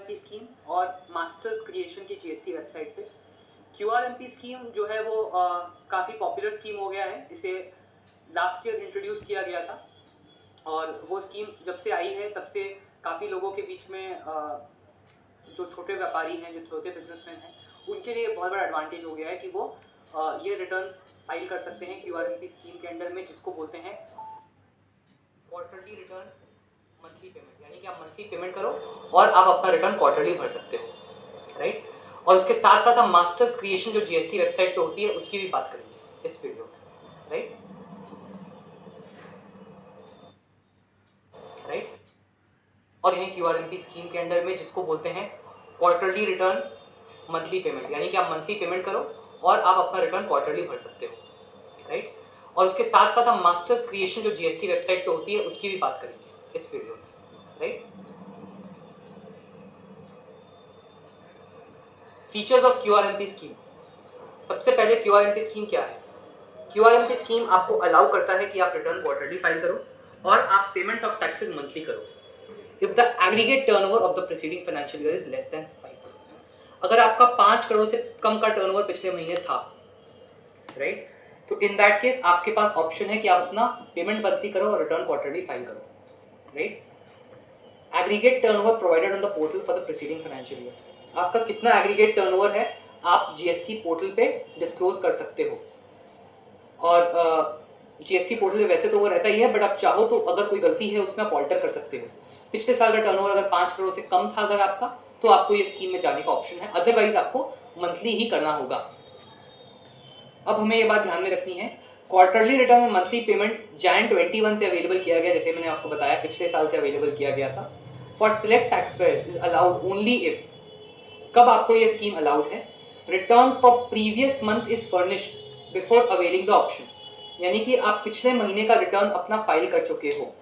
QRMP scheme और masters creation की GST website पे। QRMP स्कीम जो है वो काफ़ी पॉपुलर स्कीम हो गया है। इसे लास्ट ईयर इंट्रोड्यूस किया गया था और वो स्कीम जब से आई है तब से काफ़ी लोगों के बीच में जो छोटे व्यापारी हैं, जो छोटे बिजनेसमैन हैं, उनके लिए बहुत बड़ा एडवांटेज हो गया है कि वो ये रिटर्न्स फाइल कर सकते हैं QRMP स्कीम के अंडर में, जिसको बोलते हैं क्वार्टरली रिटर्न मंथली पेमेंट। यानी कि आप मंथली पेमेंट करो और आप अपना रिटर्न क्वार्टरली भर सकते हो, राइट। और उसके साथ साथ हम मास्टर्स क्रिएशन जो जीएसटी वेबसाइट पे होती है उसकी भी बात करेंगे इस वीडियो में, राइट। और यह QRMP स्कीम के अंडर में जिसको बोलते हैं क्वार्टरली रिटर्न मंथली पेमेंट। यानी कि आप मंथली पेमेंट करो और आप अपना रिटर्न क्वार्टरली भर सकते हो, राइट। और उसके साथ साथ हम मास्टर्स क्रिएशन जो जीएसटी वेबसाइट पे होती है उसकी भी बात करेंगे इस वीडियो में, right. Features of QRMP scheme. सबसे पहले QRMP स्कीम क्या है? QRMP स्कीम आपको अलाउ करता है कि आप रिटर्न क्वार्टरली फाइल करो और आप पेमेंट ऑफ टैक्सेस मंथली करो if the aggregate turnover of the preceding financial year is less than 5 crores। अगर आपका 5 करोड़ से कम का टर्नओवर पिछले महीने था, राइट, तो इन दैट केस आपके पास ऑप्शन है कि आप अपना पेमेंट मंथली करो और रिटर्न क्वार्टरली फाइल करो, right. Aggregate turnover provided on the portal for the preceding financial year. आपका कितना एग्रीगेट टर्नओवर है आप जीएसटी पोर्टल पे डिस्क्लोज कर सकते हो। और जीएसटी पोर्टल में वैसे तो वो रहता ही है, बट आप चाहो तो अगर कोई गलती है उसमें आप ऑल्टर कर सकते हो। पिछले साल का टर्नओवर अगर 5 करोड़ से कम था अगर आपका, तो आपको ये स्कीम में जाने का ऑप्शन है, अदरवाइज आपको मंथली ही करना होगा। अब हमें ये बात ध्यान में रखनी है, क्वार्टरली रिटर्न में मंथली पेमेंट जैन 21 से अवेलेबल किया गया, जैसे मैंने आपको बताया पिछले साल से अवेलेबल किया गया था। For select tax payers is allowed only if, कब आपको ये स्कीम अलाउड है? Return for previous month is furnished before availing the option. यानी कि आप पिछले महीने का रिटर्न अपना फाइल कर चुके हो,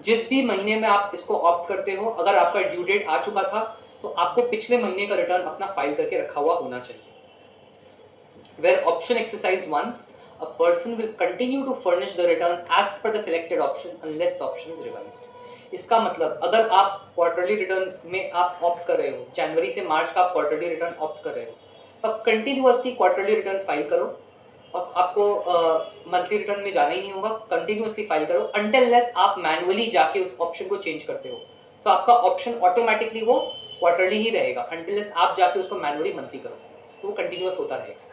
जिस भी महीने में आप इसको ऑप्ट करते हो, अगर आपका ड्यू डेट आ चुका था तो आपको पिछले महीने का रिटर्न अपना फाइल करके रखा हुआ होना चाहिए। Where option exercised once, a person will continue to furnish the return as per the selected option unless the option is revised। इसका मतलब अगर आप क्वार्टरली रिटर्न में आप ऑप्ट कर रहे हो, जनवरी से मार्च का आप क्वार्टरली रिटर्न ऑप्ट कर रहे हो, तब कंटिन्यूअसली क्वार्टरली रिटर्न फाइल करो और आपको मंथली रिटर्न में जाना ही नहीं होगा। कंटिन्यूअसली फाइल करो अनटिल लेस आप मैनुअली जाके उस ऑप्शन को चेंज करते हो, तो आपका ऑप्शन ऑटोमेटिकली वो क्वार्टरली ही रहेगा अनटिल लेस आप जाके उसको मैनुअली मंथली करो, तो वो कंटिन्यूअस होता रहेगा।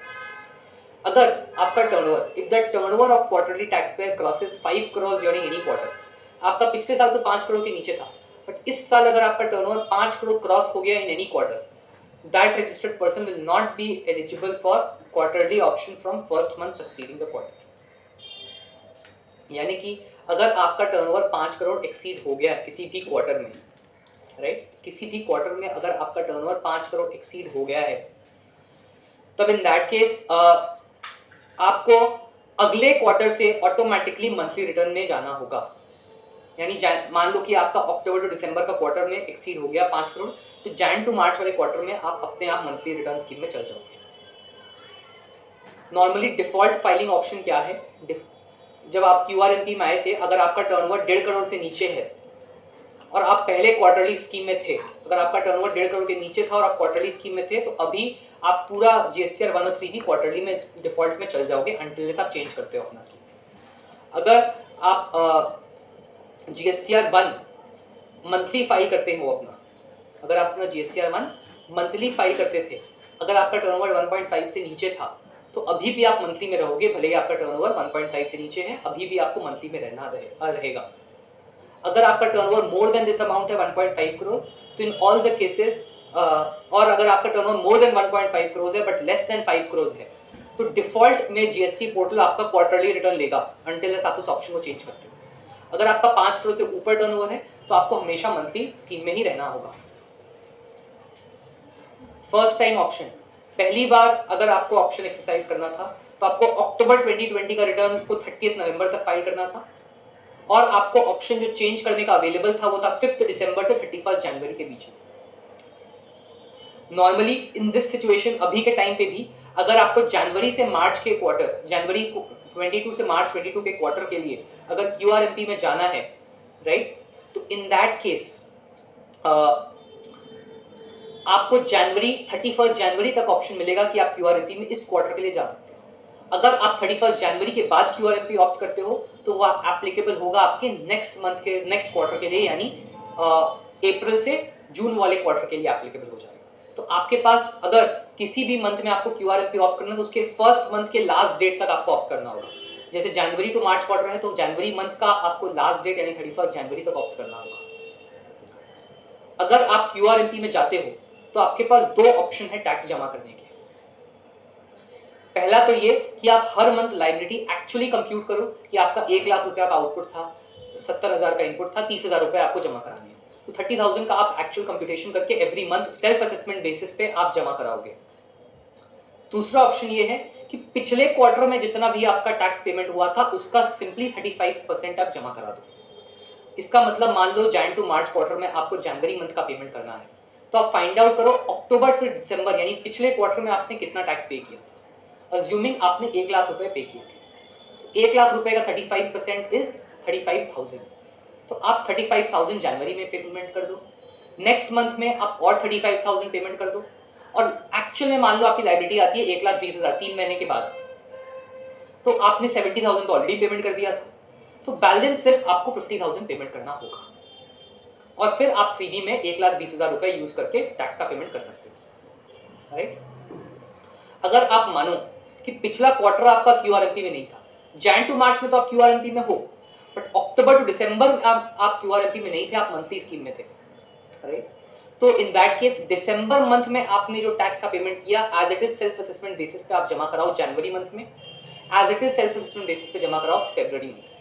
अगर आपका turnover, if the turnover of quarterly tax payer crosses 5 crore during any quarter, आपका पिछले साल तो 5 करोड़ के नीचे था, बट इस साल अगर आपका टर्नओवर 5 करोड़ क्रॉस हो गया in any quarter, that registered person will not be eligible for quarterly option from first month succeeding the quarter। यानी कि अगर आपका टर्नओवर 5 करोड़ एक्सीड हो गया किसी भी क्वार्टर में, राइट, किसी भी क्वार्टर में अगर आपका टर्नओवर 5 करोड़ एक्सीड हो गया है, तब इन दैट केस आपको अगले क्वार्टर से ऑटोमेटिकली मंथली रिटर्न में जाना होगा। यानी मान लो कि आपका अक्टूबर टू दिसंबर का क्वार्टर में एक्सीड हो गया 5 करोड़, तो जैन टू मार्च वाले क्वार्टर में आप अपने आप मंथली रिटर्न स्कीम में चल जाओगे। नॉर्मली डिफॉल्ट फाइलिंग ऑप्शन क्या है? जब आप QRMP में आए थे, अगर आपका टर्नओवर 1.5 करोड़ से नीचे है और आप पहले क्वार्टरली स्कीम में थे, अगर आपका टर्नओवर 1.5 करोड़ के नीचे था और आप क्वार्टरली स्कीम में थे, तो अभी आप पूरा GSTR 103 भी क्वार्टरली में डिफॉल्ट में चल जाओगे अनटिल आप चेंज करते हो अपना स्कीम। अगर आप GSTR 1 मंथली फाइल करते हो अपना, अगर आप अपना GSTR 1 मंथली फाइल करते थे, अगर आपका टर्नओवर 1.5 से नीचे था, तो अभी भी आप मंथली में रहोगे, भले ही आपका टर्नओवर 1.5 से नीचे है, अभी भी आपको मंथली में रहना रहेगा। अगर आपका turnover more than this amount है 1.5 करोड़, तो इन ऑल द केसेस, और अगर आपका टर्नओवर मोर देन 1.5 करोड़ है बट लेस देन 5 करोड़ है, तो डिफॉल्ट में जीएसटी पोर्टल आपका क्वार्टरली रिटर्न लेगा अनटिल आप उस ऑप्शन को चेंज करते हो। अगर आपका 5 करोड़ से ऊपर टर्नओवर है तो आपको हमेशा मंथली स्कीम में ही रहना होगा। फर्स्ट टाइम ऑप्शन, पहली बार अगर आपको ऑप्शन एक्सरसाइज करना था तो आपको अक्टूबर 2020 का रिटर्न को 30 नवंबर तक फाइल करना था, और आपको ऑप्शन जो चेंज करने का अवेलेबल था वो था 5 दिसंबर से 31 जनवरी के बीच में। नॉर्मली इन दिस सिचुएशन अभी के टाइम पे भी अगर आपको जनवरी से मार्च के क्वार्टर, जनवरी 22 से मार्च 22 के क्वार्टर के लिए अगर QRMP में जाना है, राइट, तो इन दैट केस आपको जनवरी 31 जनवरी तक ऑप्शन मिलेगा कि आप क्यूआरएमपी में इस क्वार्टर के लिए जा सकते हो। अगर आप 31 जनवरी के बाद क्यूआरएमपी ऑप्ट करते हो तो वह एप्लीकेबल होगा आपके नेक्स्ट मंथ के नेक्स्ट क्वार्टर के लिए, यानी अप्रैल से जून वाले क्वार्टर के लिए एप्लीकेबल हो जाएगा। तो आपके पास अगर किसी भी मंथ में आपको क्यूआरएमपी ऑप्ट करना है तो उसके फर्स्ट मंथ के लास्ट डेट तक आपको ऑप्ट करना होगा। जैसे जनवरी टू मार्च क्वार्टर है तो जनवरी मंथ का आपको लास्ट डेट यानी 31 जनवरी तक ऑप्ट करना होगा। अगर आप क्यूआरएमपी में जाते हो तो आपके पास दो ऑप्शन है टैक्स जमा करने के। पहला तो ये कि आप हर मंथ लायबिलिटी एक्चुअली कंप्यूट करो कि आपका 1 लाख रुपया का आउटपुट था, 70,000 का इनपुट था, 30,000 रुपए आपको जमा कराने हैं, तो 30,000 का आप एक्चुअल कंप्यूटेशन करके every month self assessment basis पे आप जमा कराओगे। दूसरा ऑप्शन ये है कि पिछले क्वार्टर में जितना भी आपका टैक्स पेमेंट हुआ था उसका सिंपली 35% आप जमा करा दो। इसका मतलब मान लो जैन टू मार्च क्वार्टर में आपको जनवरी मंथ का पेमेंट करना है, तो आप फाइंड आउट करो अक्टूबर से दिसंबर यानी पिछले क्वार्टर में आपने कितना टैक्स पे किया था। अज्यूमिंग आपने 1 लाख रुपए पे किए थे, 1 लाख रुपए का 35% इज 35,000, तो आप 35,000 जनवरी में पेमेंट कर दो, नेक्स्ट मंथ में आप और 35,000 पेमेंट कर दो, और एक्चुअल में मान लो आपकी लायबिलिटी आती है 1,20,000 3 महीने के बाद, तो आपने 70,000 तो ऑलरेडी पेमेंट कर दिया था, तो बैलेंस सिर्फ आपको 50,000 पेमेंट करना होगा, और फिर आप 3D में 1,20,000 रुपए यूज करके टैक्स का पेमेंट कर सकते हो, राइट। अगर आप मानो कि पिछला क्वार्टर आपका क्यूआरएमपी में नहीं था, जैन टू मार्च में तो आप क्यूआरएमपी में हो, बट अक्टूबर टू दिसंबर में आप क्यूआरएमपी में नहीं थे, आप मंथली स्कीम में थे, राइट। तो इन दैट केस दिसंबर मंथ में आपने जो टैक्स का पेमेंट किया as it is self assessment basis पे आप जमा कराओ जनवरी मंथ में, as it is self assessment basis पे जमा कराओ फरवरी मंथ में,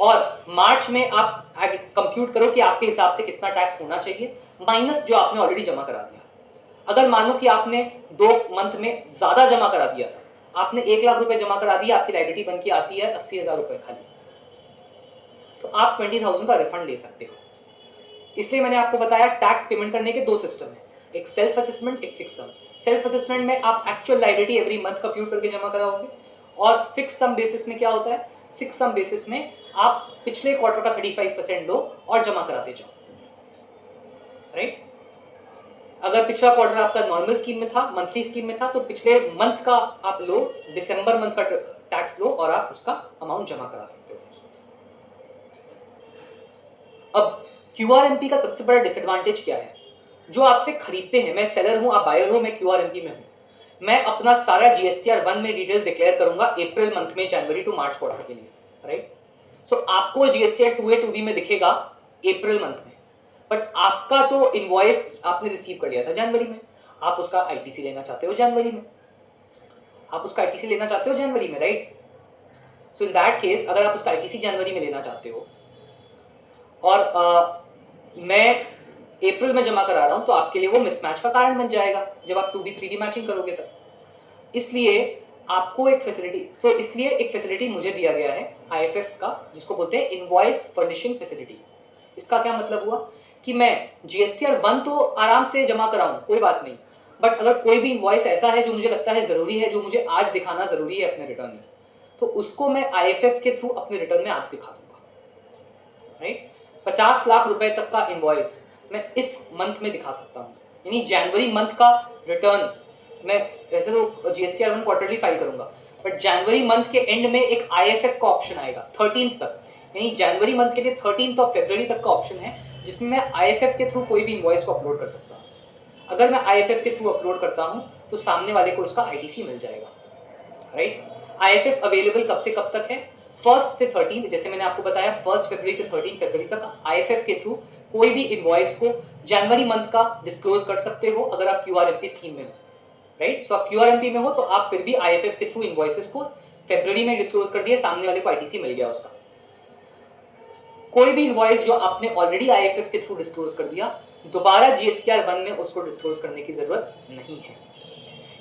और मार्च में आप कंप्यूट करो कि आपके हिसाब से कितना टैक्स होना चाहिए माइनस जो आपने ऑलरेडी जमा करा दिया। अगर मानो कि आपने 2 मंथ में ज्यादा जमा करा दिया था, आपने 1 लाख रुपए जमा करा दिया, आपकी लायबिलिटी बन के आती है 80,000 रुपए खाली, तो आप 20,000 का रिफंड ले सकते हो। इसलिए मैंने आपको बताया टैक्स पेमेंट करने के दो सिस्टम है, एक सेल्फ असेसमेंट, एक फिक्स सम। सेल्फ असेसमेंट में आप actual liability every month compute करके जमा कराओगे, और फिक्स सम बेसिस में क्या होता है, फिक्स सम बेसिस में आप पिछले क्वार्टर का 35% लो और जमा कराते जाओ, राइट। अगर पिछला क्वार्टर आपका नॉर्मल स्कीम में था, मंथली स्कीम में था, तो पिछले मंथ का आप लो, दिसंबर मंथ का टैक्स लो और आप उसका अमाउंट जमा करा सकते हो। अब क्यूआरएमपी का सबसे बड़ा डिसएडवांटेज क्या है, जो आपसे खरीदते हैं, मैं सेलर हूं, आप बायर हो, मैं क्यूआरएमपी में हूं, मैं अपना सारा जीएसटीआर 1 में डिटेल्स डिक्लेयर करूंगा अप्रैल मंथ में जनवरी टू मार्च क्वार्टर के लिए, राइट। सो आपको जीएसटीआर 2A 2B में दिखेगा अप्रैल मंथ में, बट आपका तो इनवॉइस आपने रिसीव कर लिया था जनवरी में, आप उसका आईटीसी लेना चाहते हो जनवरी में, आप उसका आईटीसी लेना चाहते हो जनवरी में, right. So in that case अगर आप उसका आईटीसी जनवरी में लेना चाहते हो और मैं अप्रैल में जमा करा रहा हूं, तो आपके लिए वो मिसमैच का कारण बन जाएगा जब आप 2B 3D मैचिंग करोगे तब। इसलिए आपको एक फैसिलिटी मुझे दिया गया है आईएफएफ का, जिसको बोलते हैं इनवॉइस फर्निशिंग फैसिलिटी। इसका क्या मतलब हुआ कि मैं जीएसटीआर 1 तो आराम से जमा कराऊं, कोई बात नहीं, बट अगर कोई भी इनवॉइस ऐसा है जो मुझे लगता है जरूरी है, जो मुझे आज दिखाना जरूरी है अपने रिटर्न में, तो उसको मैं आईएफएफ के थ्रू अपने रिटर्न में आज दिखा दूंगा, राइट। 50 लाख रुपए तक का इनवॉइस मैं इस मंथ में दिखा सकता हूँ, यानी जनवरी मंथ का रिटर्न मैं वैसे तो जीएसटीआर 1 क्वार्टरली फाइल करूंगा, बट जनवरी मंथ के एंड में एक आईएफएफ का ऑप्शन आएगा 13th तक, यानी जनवरी मंथ के लिए 13th ऑफ फरवरी तक का ऑप्शन है, जिसमें मैं आईएफएफ के थ्रू कोई भी इनवॉइस को अपलोड कर सकता हूँ। अगर मैं आईएफएफ के थ्रू अपलोड करता हूँ तो सामने वाले को उसका आईटीसी मिल जाएगा, राइट। आईएफएफ अवेलेबल कब से कब तक है, 1st से 13th, जैसे मैंने आपको बताया 1st फरवरी से 13 फरवरी तक आईएफएफ के थ्रू कोई भी इनवॉइस को जनवरी मंथ का डिस्क्लोज कर सकते हो अगर आप क्यूआरएमपी स्कीम में हो, राइट। सो आप क्यूआरएमपी में हो तो आप फिर भी आईएफएफ के थ्रू इनवॉइसेस को फरवरी में डिस्क्लोज कर दिए, सामने वाले को आईटीसी मिल गया उसका। कोई भी इनवॉइस जो आपने ऑलरेडी आईएफएफ के थ्रू डिस्क्लोज कर दिया, दोबारा जीएसटीआर 1 में उसको डिस्क्लोज करने की जरूरत नहीं है।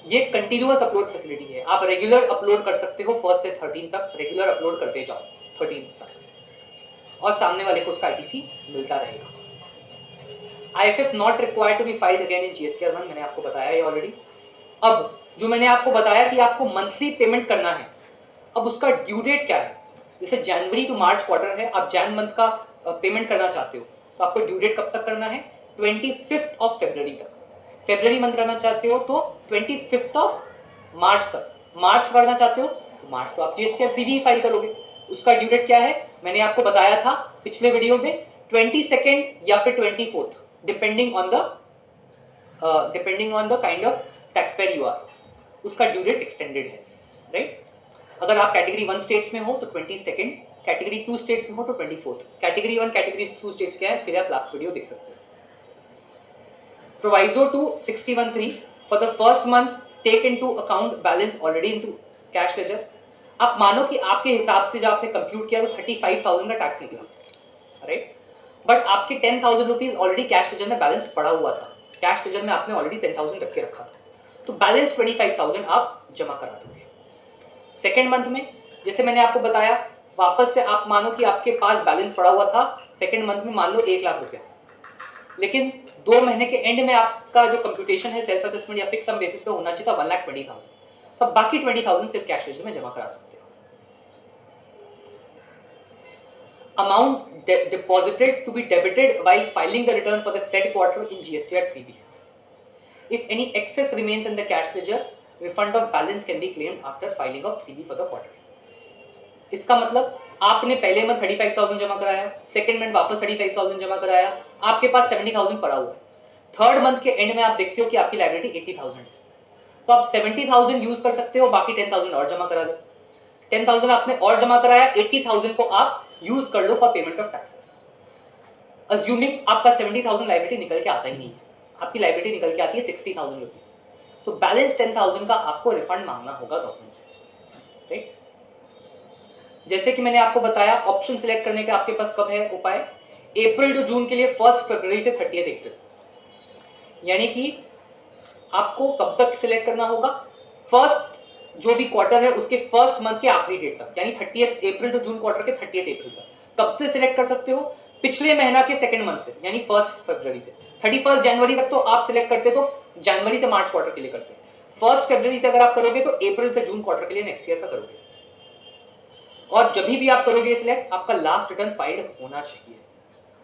ये कंटिन्यूअस अपलोड फैसिलिटी है, आप रेगुलर अपलोड कर सकते हो 1st से 13 तक, रेगुलर अपलोड करते जाओ 13 तक, और सामने वाले को उसका आईटीसी मिलता रहेगा। IFF not required to be filed again in GSTR 1, मैंने आपको बताया ये ऑलरेडी। अब जो मैंने आपको बताया कि आपको मंथली पेमेंट करना है, अब उसका ड्यू डेट क्या है, जैसे जनवरी टू मार्च क्वार्टर है, आप जैन मंथ का पेमेंट करना चाहते हो, तो आपको ड्यू डेट कब तक करना है, 25th ऑफ फरवरी तक, फरवरी मंथ करना चाहते हो तो 25 ऑफ मार्च तक, मार्च करना चाहते हो तो मार्च तो आप जीएसटी फ्री फाइल करोगे। उसका ड्यू डेट क्या है मैंने आपको बताया था पिछले वीडियो में, 22 या फिर 24, depending on the kind of tax payer you are, उसका ड्यू डेट एक्सटेंडेड है, राइट। अगर आप कैटेगरी 1 स्टेट्स में हो तो 22, कैटेगरी 2 स्टेट्स में हो तो 24। कैटेगरी 1 कैटेगरी 2 स्टेट्स क्या है उसके लिए आप लास्ट वीडियो देख सकते हो। Proviso to 61(3) for the first month take into account balance already into cash ledger. आप मानो कि आपके हिसाब से जो आपने कंप्यूट किया तो 35,000 का टैक्स निकला, राइट, बट आपके 10,000 रुपीज ऑलरेडी कैश लेजर में बैलेंस पड़ा हुआ था, कैश लेजर में आपने ऑलरेडी 10,000 रख के रखा था, तो बैलेंस 25,000 आप जमा करा दोगे। सेकेंड मंथ में जैसे मैंने आपको बताया, वापस से आप मानो कि आपके पास बैलेंस पड़ा हुआ था सेकेंड मंथ में, मान लो 1 लाख रुपया, लेकिन 2 महीने के एंड में आपका जो कंप्यूटेशन है सेल्फ असेसमेंट या फिक्स सम बेसिस पे होना चाहिए था 1,20,000, तो बाकी 20,000 सिर्फ कैश लेजर में जमा करा सकते हो। Amount deposited to be debited while filing the return for the said quarter in GSTR 3B. If any excess remains in the cash ledger, refund of balance can be claimed after filing of 3B for the quarter. इसका मतलब आपने पहले month 35,000 जमा कराया, second month वापस 35,000 जमा कराया, आपके पास 70,000 पड़ा हुआ है, थर्ड मंथ के एंड में आप देखते हो कि आपकी लायबिलिटी 80,000 है, तो आप 70,000 यूज कर सकते हो, बाकी 10,000 और जमा करा दो। 10,000 आपने और जमा कराया, 80,000 को आप यूज कर लो for payment of taxes. Assuming आपका 70,000 लायबिलिटी निकल के आता ही नहीं है, आपकी लायबिलिटी निकल के आती है 60,000 रुपीज, तो बैलेंस 10,000 का आपको रिफंड मांगना होगा गवर्नमेंट से, राइट। जैसे कि मैंने आपको बताया ऑप्शन सिलेक्ट करने का आपके पास कब है उपाय, अप्रैल टू जून के लिए 1 फरवरी से 30 अप्रैल, यानी कि आपको कब तक सिलेक्ट करना होगा, फर्स्ट जो भी क्वार्टर है उसके फर्स्ट मंथ के आखिरी डेट तक, यानी 30 अप्रैल टू जून क्वार्टर के 30 अप्रैल तक। कब से सिलेक्ट कर सकते हो, पिछले महीना के सेकंड मंथ से, यानी 1 फरवरी से 31 जनवरी तक तो आप सिलेक्ट करते तो जनवरी से मार्च क्वार्टर के लिए करते, 1 फरवरी से अगर आप करोगे तो अप्रैल से जून क्वार्टर के लिए नेक्स्ट ईयर का करोगे। और जब भी आप करोगे सिलेक्ट, आपका लास्ट रिटर्न फाइल होना चाहिए,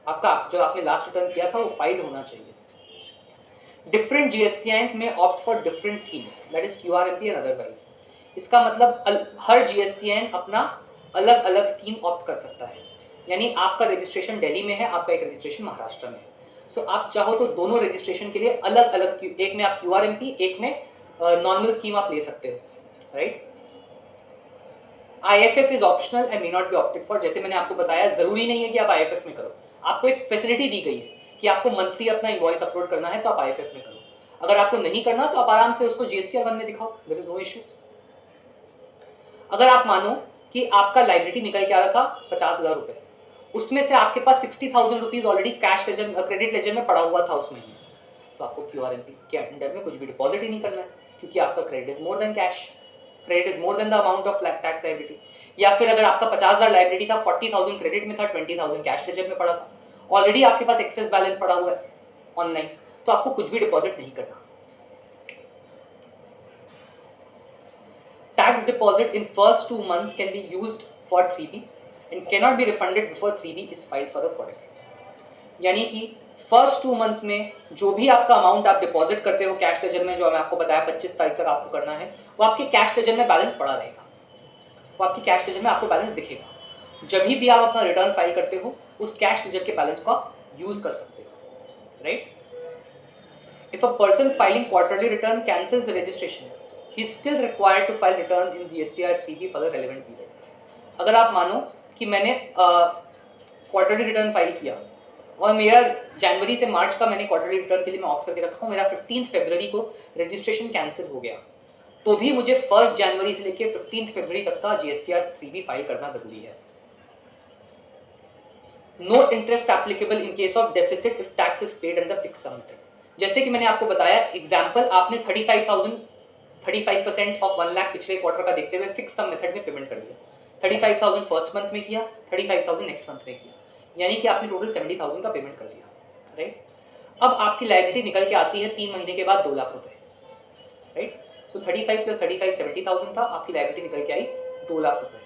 आपका जो आपने लास्ट रिटर्न किया था वो फाइल होना चाहिए। डिफरेंट जीएसटीआईन्स में opt for different schemes, that is QRMP and otherwise. इसका मतलब हर जीएसटीआईएन अपना अलग अलग स्कीम ऑप्ट कर सकता है, यानी आपका रजिस्ट्रेशन दिल्ली में है, आपका एक रजिस्ट्रेशन महाराष्ट्र में है, सो आप चाहो तो दोनों रजिस्ट्रेशन के लिए अलग अलग, एक में आप क्यूआरएमपी, एक में नॉर्मल स्कीम आप ले सकते हो, right. IFF is optional and may not be opted for, जैसे मैंने आपको बताया जरूरी नहीं है कि आप आईएफएफ में करो, आपको एक फैसिलिटी दी गई है कि आपको मंथली अपना इनवॉइस अपलोड करना है तो आप आईएफएफ में करो, अगर आपको नहीं करना तो आप आराम से उसको जीएसटीआर 1 में दिखाओ, देयर इज नो इशू। अगर आप मानो कि आपका लायबिलिटी निकल के आ रहा था 50,000 रुपए, उसमें से आपके पास 60,000 rupees already cash ledger credit ledger में पड़ा हुआ था उस महीने, तो आपको क्यूआरएमपी के अंडर में कुछ भी डिपॉजिट ही नहीं करना है, क्योंकि आपका credit is more than cash, credit is more than the amount of tax liability. या फिर अगर आपका 50,000 लायबिलिटी था, 40,000 क्रेडिट में था, 20,000 कैश लेजर में पड़ा था, ऑलरेडी आपके पास एक्सेस बैलेंस पड़ा हुआ है ऑनलाइन, तो आपको कुछ भी डिपॉजिट नहीं करना। Tax deposit in first 2 months can be used for 3B and cannot be refunded before 3B is filed for the quarter. यानी कि फर्स्ट 2 मंथ्स में जो भी आपका अमाउंट आप डिपॉजिट करते हो कैश लेजर में, जो मैं आपको बताया 25 तारीख तक आपको करना है, वो आपके कैश लेजर में बैलेंस पड़ा रहेगा, वो आपकी कैश लेजर में आपको बैलेंस दिखेगा। जब भी आप अपना रिटर्न फाइल करते हो उस कैश लेजर के बैलेंस को आप यूज कर सकते हो, right. If a person filing quarterly return cancels registration, he is still required to file return in GSTR 3B for the relevant period। अगर आप मानो कि मैंने क्वार्टरली रिटर्न फाइल किया और मेरा जनवरी से मार्च का मैंने क्वार्टरली रिटर्न के लिए मैं ऑप्ट करके रखा हूँ, मेरा 15 फरवरी को रजिस्ट्रेशन कैंसिल हो गया, तो भी मुझे 1 जनवरी से लेकर 15 फरवरी तक का GSTR 3B फाइल करना जरूरी है। No interest applicable in case of deficit if tax is paid under fix sum method. जैसे कि मैंने आपको बताया एग्जांपल, आपने 35% ऑफ 1 लाख पिछले क्वार्टर का देखते हुए फिक्स सम मेथड में पेमेंट कर दिया, 35,000 फर्स्ट मंथ में किया, 35,000 नेक्स्ट मंथ में किया, यानी कि आपने टोटल 70,000 का पेमेंट कर दिया, राइट। अब आपकी लायबिलिटी निकल के आती है 3 महीने के बाद 2 लाख रुपए, राइट। सो 35 + 35 70,000 था, आपकी लायबिलिटी निकल के आई 2 लाख रुपए,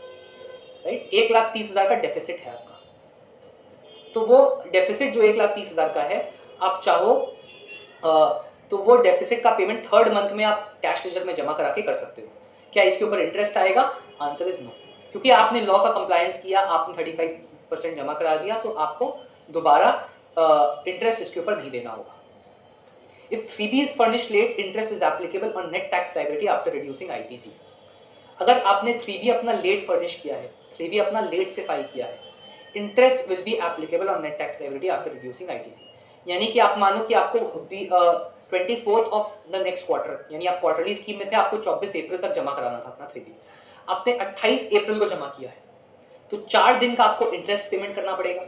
राइट। 1,30,000 का डेफिसिट है आपका, तो वो डेफिसिट जो 1,30,000 का है, आप चाहो तो वो डेफिसिट का पेमेंट थर्ड मंथ में आप कैश लेजर में जमा करा के कर सकते हो। क्या इसके ऊपर इंटरेस्ट आएगा? आंसर इज नो, क्योंकि आपने लॉ का कंप्लायंस किया, आपने 35% जमा करा दिया, तो आपको दोबारा इंटरेस्ट इसके ऊपर नहीं देना होगा। If 3B is furnished late, interest is applicable on net tax liability after reducing ITC. अगर आपने 3B अपना लेट फर्निश किया है, 3B अपना लेट से फाइल किया है, interest will be applicable on net tax liability after reducing ITC. यानी कि आप मानो कि आपको 24th of the next quarter, यानी आप क्वार्टरली स्कीम में थे, आपको 24 अप्रैल तक जमा कराना था अपना 3B, आपने 28 अप्रैल को जमा किया है, तो 4 दिन का आपको इंटरेस्ट पेमेंट करना पड़ेगा।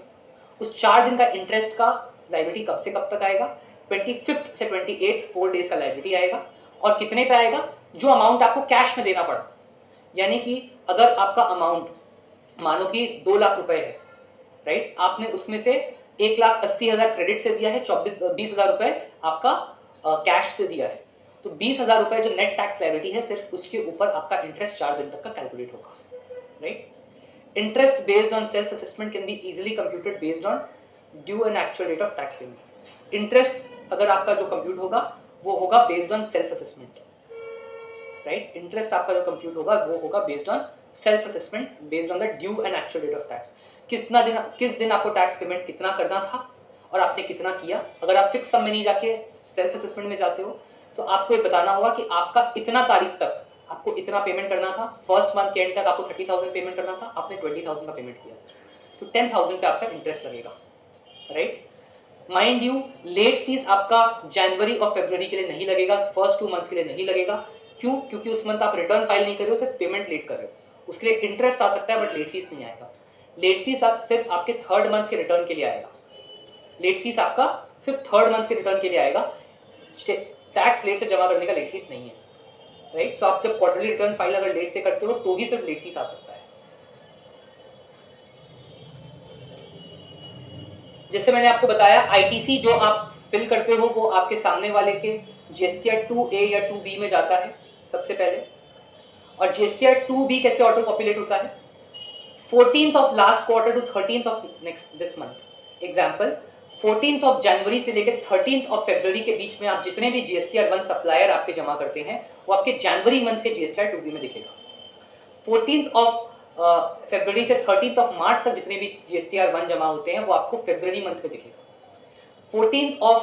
उस 4 दिन का इंटरेस्ट का लायबिलिटी कब से कब तक आएगा? 25 से 28 4 डेज का लायबिलिटी आएगा। और कितने पे आएगा? जो अमाउंट आपको कैश में देना पड़ा। यानी कि अगर आपका अमाउंट मानो कि 2 लाख रुपए है, राइट, आपने उसमें से 1,80,000 क्रेडिट से दिया है, 20,000 रुपए आपका कैश से दिया है, तो 20,000 रुपए जो नेट टैक्स लायबिलिटी है, सिर्फ उसके ऊपर आपका इंटरेस्ट 4 दिन तक का कैलकुलेट होगा, right. Interest based on self assessment can be easily computed based on due and actual date of tax payment. Interest अगर आपका जो कंप्यूट होगा वो होगा based on self assessment, right. Interest आपका जो कंप्यूट होगा वो होगा based on self assessment, based on the due and actual date of tax. कितना दिन, किस दिन आपको टैक्स पेमेंट कितना करना था और आपने कितना किया। अगर आप फिक्स सम में नहीं जाके सेल्फ असेसमेंट में जाते हो, तो आपको ये बताना होगा कि आपका इतना तारीख तक आपको इतना पेमेंट करना था, फर्स्ट मंथ के एंड तक आपको 30,000 पेमेंट करना था, आपने 20,000 का पेमेंट किया सर, तो 10,000 पे आपका इंटरेस्ट लगेगा, right. Mind you, late fees आपका जनवरी और फरवरी के लिए नहीं लगेगा, फर्स्ट 2 मंथ्स के लिए नहीं लगेगा। क्यों? क्योंकि उस मंथ आप रिटर्न फाइल नहीं कर रहे हो, सिर्फ पेमेंट लेट कर रहे हो। उसके लिए इंटरेस्ट आ सकता है बट लेट फीस नहीं आएगा। लेट फीस सिर्फ आपके थर्ड मंथ के रिटर्न के लिए आएगा। लेट फीस आपका सिर्फ थर्ड मंथ के रिटर्न के लिए आएगा, टैक्स लेट से जमा करने का लेट फीस नहीं है, राइट। सो आप जब क्वार्टरली रिटर्न फाइल अगर लेट से करते हो तो भी सिर्फ लेट फीस आ सकता है। जैसे मैंने आपको बताया, आईटीसी जो आप फिल करते हो वो आपके सामने वाले के जीएसटीआर 2A या 2B में जाता है सबसे पहले। और जीएसटीआर 2B कैसे ऑटो पॉपुलेट होता है? 14th of last quarter to 13th of next this month. Example, 14th of जनवरी से लेकर 13th ऑफ फरवरी के बीच में आप जितने भी जीएसटीआर 1 सप्लायर आपके जमा करते हैं वो आपके जनवरी मंथ के जीएसटीआर 2B में दिखेगा। 14th ऑफ फरवरी से 13th ऑफ मार्च तक जितने भी जीएसटीआर 1 जमा होते हैं वो आपको फरवरी मंथ में दिखेगा। 14th ऑफ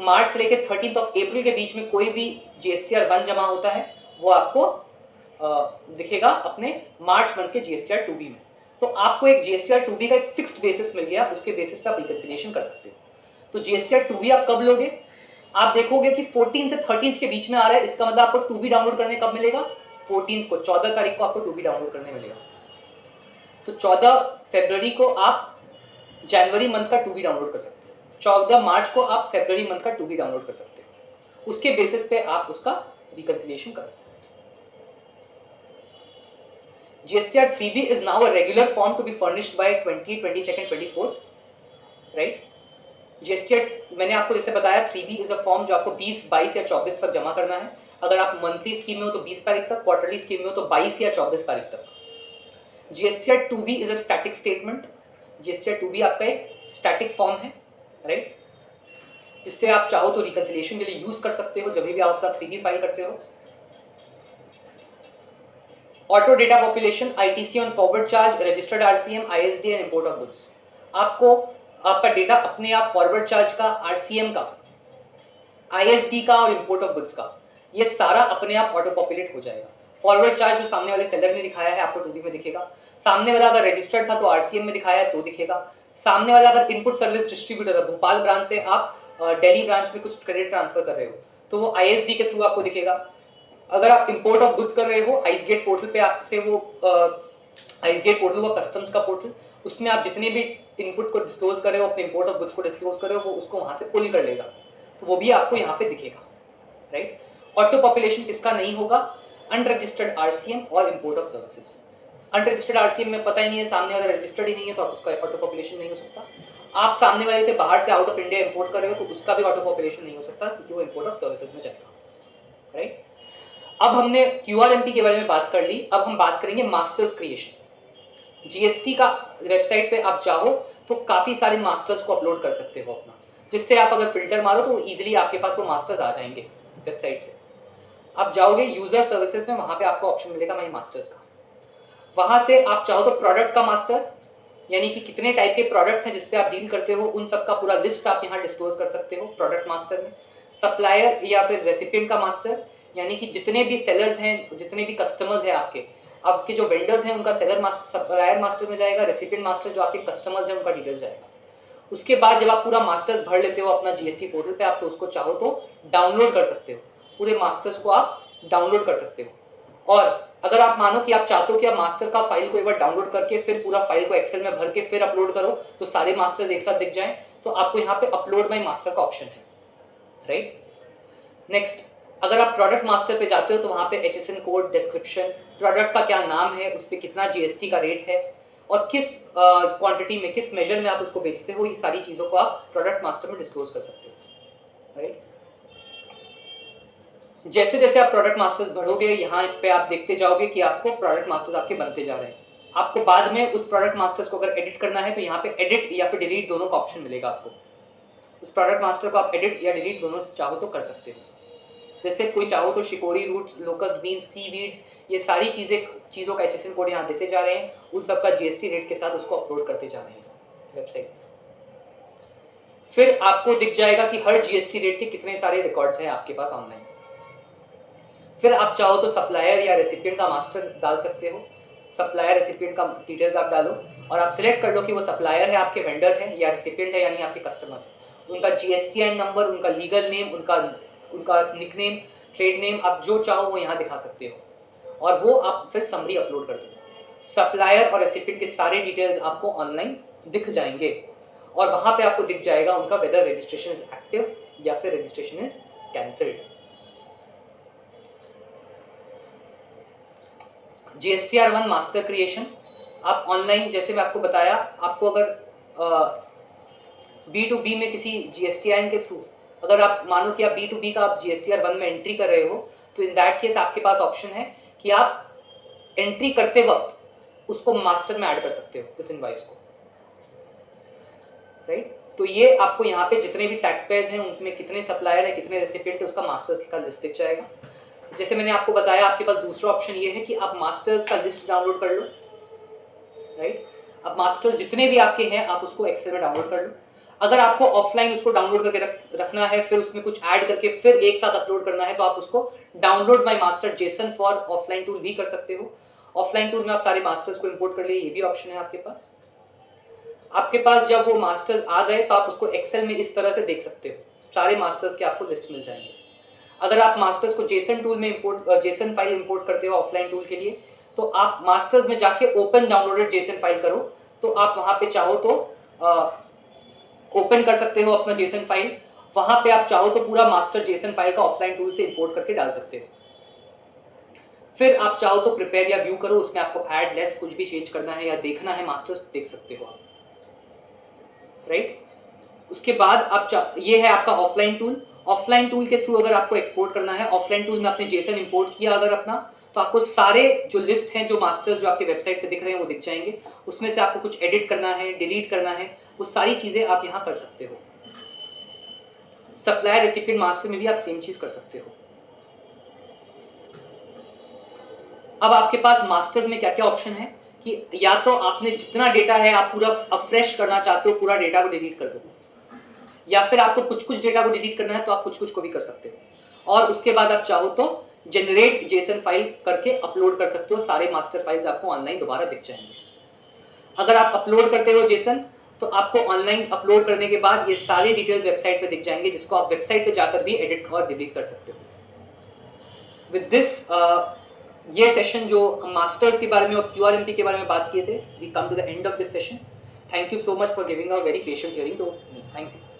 मार्च से लेकर 13th ऑफ अप्रैल के बीच में कोई भी जीएसटीआर 1 जमा होता है वो आपको दिखेगा अपने मार्च मंथ के जीएसटीआर 2B में। तो आपको एक जीएसटीआर 2B का एक फिक्स्ड बेसिस मिल गया, उसके बेसिस पे आप रिकंसिलिएशन कर सकते हो। तो जीएसटीआर 2B आप कब लोगे? आप देखोगे कि 14 से 13th के बीच में आ रहा है, इसका मतलब आपको 2B डाउनलोड करने कब मिलेगा? 14th को, 14 तारीख को आपको 2B डाउनलोड करने मिलेगा। तो 14 फरवरी को आप जनवरी मंथ का 2B डाउनलोड कर सकते हो, 14 मार्च को आप फरवरी मंथ का 2B डाउनलोड कर सकते हो। उसके बेसिस पे आप उसका रिकंसिलिएशन करो। GSTR 3B is now a regular form to be furnished by 20, 22nd, 24th, right? GSTR मैंने आपको जैसे बताया 3B is a form जो आपको 20, 22 या 24 तक जमा करना है। अगर आप मंथली स्कीम में हो तो 20 तारीख तक, क्वार्टरली स्कीम में हो तो 22 या 24 तारीख तक। GSTR 2B is a static statement। GSTR 2B आपका एक स्टैटिक फॉर्म है, राइट, जिससे आप चाहो तो रिकंसिलिएशन के लिए यूज कर सकते हो जब भी आप अपना 3B फाइल करते हो। Auto data population, ITC on forward charge, registered RCM, ISD and import of goods. आपको आपका डेटा अपने आप फॉरवर्ड चार्ज का, आरसीएम का, आईएसडी का और इंपोर्ट ऑफ गुड्स का, ये सारा अपने आप ऑटो पॉपुलेट हो जाएगा। फॉरवर्ड चार्ज जो सामने वाले सेलर ने दिखाया है आपको 2B में दिखेगा। सामने वाला अगर रजिस्टर्ड था तो आरसीएम में दिखाया है तो दिखेगा। सामने वाला अगर इनपुट सर्विस डिस्ट्रीब्यूटर है, भोपाल ब्रांच से आप दिल्ली ब्रांच में कुछ क्रेडिट ट्रांसफर कर रहे हो तो वो आईएसडी के थ्रू आपको दिखेगा। अगर आप इंपोर्ट ऑफ गुड्स कर रहे हो आइसगेट पोर्टल पे आपसे वो आइसगेट पोर्टल वो कस्टम्स का पोर्टल, उसमें आप जितने भी इनपुट को डिस्क्लोज कर रहे हो, अपने इंपोर्ट ऑफ गुड्स को डिस्क्लोज कर रहे हो, वो उसको वहां से पुल कर लेगा, तो वो भी आपको यहाँ पे दिखेगा, राइट। ऑटो पॉपुलेशन किसका नहीं होगा? अनरजिस्टर्ड आरसीएम और import of services. Unregistered RCM में पता ही नहीं है, सामने वाला रजिस्टर्ड ही नहीं है तो उसका ऑटो पॉपुलेशन नहीं हो सकता। आप सामने वाले से बाहर से आउट ऑफ इंडिया इंपोर्ट कर रहे हो तो उसका भी ऑटो पॉपुलेशन नहीं हो सकता क्योंकि वो इंपोर्ट ऑफ सर्विसेज में जाएगा, राइट। अब हमने क्यूआरएमपी के बारे में बात कर ली, अब हम बात करेंगे मास्टर्स क्रिएशन। जीएसटी का वेबसाइट पे आप जाओ तो काफी सारे मास्टर्स को अपलोड कर सकते हो अपना। जिससे आप अगर फिल्टर मारो तो ईजिली आपके पास वो मास्टर्स आ जाएंगे वेबसाइट से। आप जाओगे यूजर सर्विसेज में, वहां पे आपको ऑप्शन मिलेगा माई मास्टर्स का। वहां से आप चाहो तो प्रोडक्ट का मास्टर, यानी कि कितने टाइप के प्रोडक्ट्स हैं जिससे आप डील करते हो उन सब का पूरा लिस्ट आप यहाँ डिस्क्लोज कर सकते हो प्रोडक्ट मास्टर में। सप्लायर या फिर रेसिपिएंट का मास्टर, यानी कि जितने भी सेलर्स हैं, जितने भी कस्टमर्स हैं आपके जो वेंडर्स हैं उनका सेलर मास्टर, सप्लायर मास्टर में जाएगा। रेसिपिएंट मास्टर जो आपके कस्टमर्स हैं उनका डिटेल्स जाएगा। उसके बाद जब आप पूरा मास्टर्स भर लेते हो अपना जीएसटी पोर्टल पे, आप तो उसको चाहो तो डाउनलोड कर सकते हो, पूरे मास्टर्स को आप डाउनलोड कर सकते हो। और अगर आप मानो कि आप चाहते हो कि आप मास्टर का फाइल को एक बार डाउनलोड करके फिर पूरा फाइल को एक्सेल में भर के फिर अपलोड करो तो सारे मास्टर्स एक साथ दिख जाएं, तो आपको यहाँ पे अपलोड माई मास्टर का ऑप्शन है, राइट। नेक्स्ट, अगर आप प्रोडक्ट मास्टर पे जाते हो तो वहाँ पे HSN कोड, डिस्क्रिप्शन, प्रोडक्ट का क्या नाम है, उस पर कितना जीएसटी का रेट है और किस क्वांटिटी में, किस मेजर में आप उसको बेचते हो, ये सारी चीज़ों को आप प्रोडक्ट मास्टर में डिस्क्लोज कर सकते हो, राइट। जैसे जैसे आप प्रोडक्ट मास्टर्स बढ़ोगे यहाँ पे आप देखते जाओगे कि आपको प्रोडक्ट मास्टर्स आपके बनते जा रहे हैं। आपको बाद में उस प्रोडक्ट मास्टर्स को अगर एडिट करना है तो यहाँ पे एडिट या फिर डिलीट दोनों का ऑप्शन मिलेगा आपको। उस प्रोडक्ट मास्टर को आप एडिट या डिलीट दोनों चाहो तो कर सकते हो। जैसे कोई चाहो तो शिकोरी रूट्स, लोकस बीन्स, सीवीड्स, ये सारी चीज़ों का HSN कोड यहाँ देते जा रहे हैं, उन सबका जीएसटी रेट के साथ उसको अपलोड करते जा रहे हैं वेबसाइट। फिर आपको दिख जाएगा कि हर जीएसटी रेट के कितने सारे रिकॉर्ड्स हैं आपके पास ऑनलाइन। फिर आप चाहो तो सप्लायर या रेसिपिएंट का मास्टर डाल सकते हो। सप्लायर रेसिपिएंट का डिटेल्स आप डालो और आप सिलेक्ट कर लो कि वो सप्लायर है, आपके वेंडर है, या रेसिपिएंट है यानी आपके कस्टमर है। उनका GSTN नंबर, उनका लीगल नेम, उनका निकनेम, ट्रेड नेम, आप जो चाहो वो यहाँ दिखा सकते हो और वो आप फिर समरी अपलोड कर दो। सप्लायर और रेसिपिएंट के सारे डिटेल्स आपको ऑनलाइन दिख जाएंगे और वहाँ पे आपको दिख जाएगा उनका वेदर रजिस्ट्रेशन इज एक्टिव या फिर registration is cancelled. GSTR1 master creation, आप ऑनलाइन, जैसे मैं आपको बताया, आपको अगर B2B में किसी GSTIN के थ्रू, अगर आप मानो कि आप B2B का आप GSTR1 में एंट्री कर रहे हो तो इन दैट केस आपके पास ऑप्शन है कि आप एंट्री करते वक्त उसको मास्टर में ऐड कर सकते हो उस इनवॉइस को, राइट। तो ये आपको यहाँ पे जितने भी टैक्स पेयर्स हैं उनमें कितने सप्लायर है, कितने रेसिपिएंट है, उसका मास्टर्स का लिस्ट दिख जाएगा। जैसे मैंने आपको बताया, आपके पास दूसरा ऑप्शन ये है कि आप मास्टर्स का लिस्ट डाउनलोड कर लो, राइट। अब मास्टर्स जितने भी आपके हैं आप उसको एक्सेल में डाउनलोड कर लो। अगर आपको ऑफलाइन उसको डाउनलोड करके रखना है, फिर उसमें कुछ ऐड करके फिर एक साथ अपलोड करना है, तो आप उसको download my master Jason for offline tool भी कर सकते हो। ऑफलाइन टूल में आप सारे मास्टर्स को इंपोर्ट कर लिए, ये भी ऑप्शन है आपके पास। आपके पास जब वो मास्टर्स आ गए तो आप उसको एक्सेल में इस तरह से देख सकते हो, सारे मास्टर्स के आपको लिस्ट मिल जाएंगे। अगर आप मास्टर्स को जेसन टूल में जेसन फाइल इंपोर्ट करते हो ऑफलाइन टूल के लिए, तो आप मास्टर्स में जाके ओपन डाउनलोडेड जेसन फाइल करो, तो आप वहां पे चाहो तो ओपन कर सकते हो अपना जेसन फाइल। वहां पे आप चाहो तो पूरा मास्टर जेसन फाइल का ऑफलाइन टूल से इंपोर्ट करके डाल सकते हो। फिर आप चाहो तो प्रिपेयर या व्यू करो, उसमें आपको ऐड लेस कुछ भी चेंज करना है या देखना है मास्टर्स, देख सकते हो आप, राइट। उसके बाद आप ये है आपका ऑफलाइन टूल। ऑफलाइन टूल के थ्रू अगर आपको एक्सपोर्ट करना है, ऑफलाइन टूल में आपने जेसन इंपोर्ट किया अगर अपना, तो आपको सारे जो लिस्ट हैं, जो मास्टर्स जो आपके वेबसाइट पे दिख रहे हैं वो दिख जाएंगे। उसमें से आपको कुछ एडिट करना है, डिलीट करना है, वो सारी चीजें आप यहाँ कर सकते हो। सप्लायर रेसिपिएंट मास्टर में भी आप सेम चीज कर सकते हो। अब आपके पास मास्टर्स में क्या क्या ऑप्शन है कि या तो आपने जितना डेटा है आप पूरा फ्रेश करना चाहते हो, पूरा डेटा को डिलीट कर दो, या फिर आपको कुछ कुछ डेटा को डिलीट करना है तो आप कुछ कुछ को भी कर सकते हो। और उसके बाद आप चाहो तो जनरेट जेसन फाइल करके अपलोड कर सकते हो, सारे मास्टर फाइल्स आपको ऑनलाइन दोबारा दिख जाएंगे। अगर आप अपलोड करते हो जेसन, तो आपको ऑनलाइन अपलोड करने के बाद ये सारे डिटेल्स वेबसाइट पे दिख जाएंगे, जिसको आप वेबसाइट पे जाकर भी एडिट और डिलीट कर सकते हो। विद दिस ये सेशन जो मास्टर्स के बारे में और QRMP के बारे में बात किए थे, we come to the end of this session. Thank you so much for giving a very patient hearing to me. Thank you.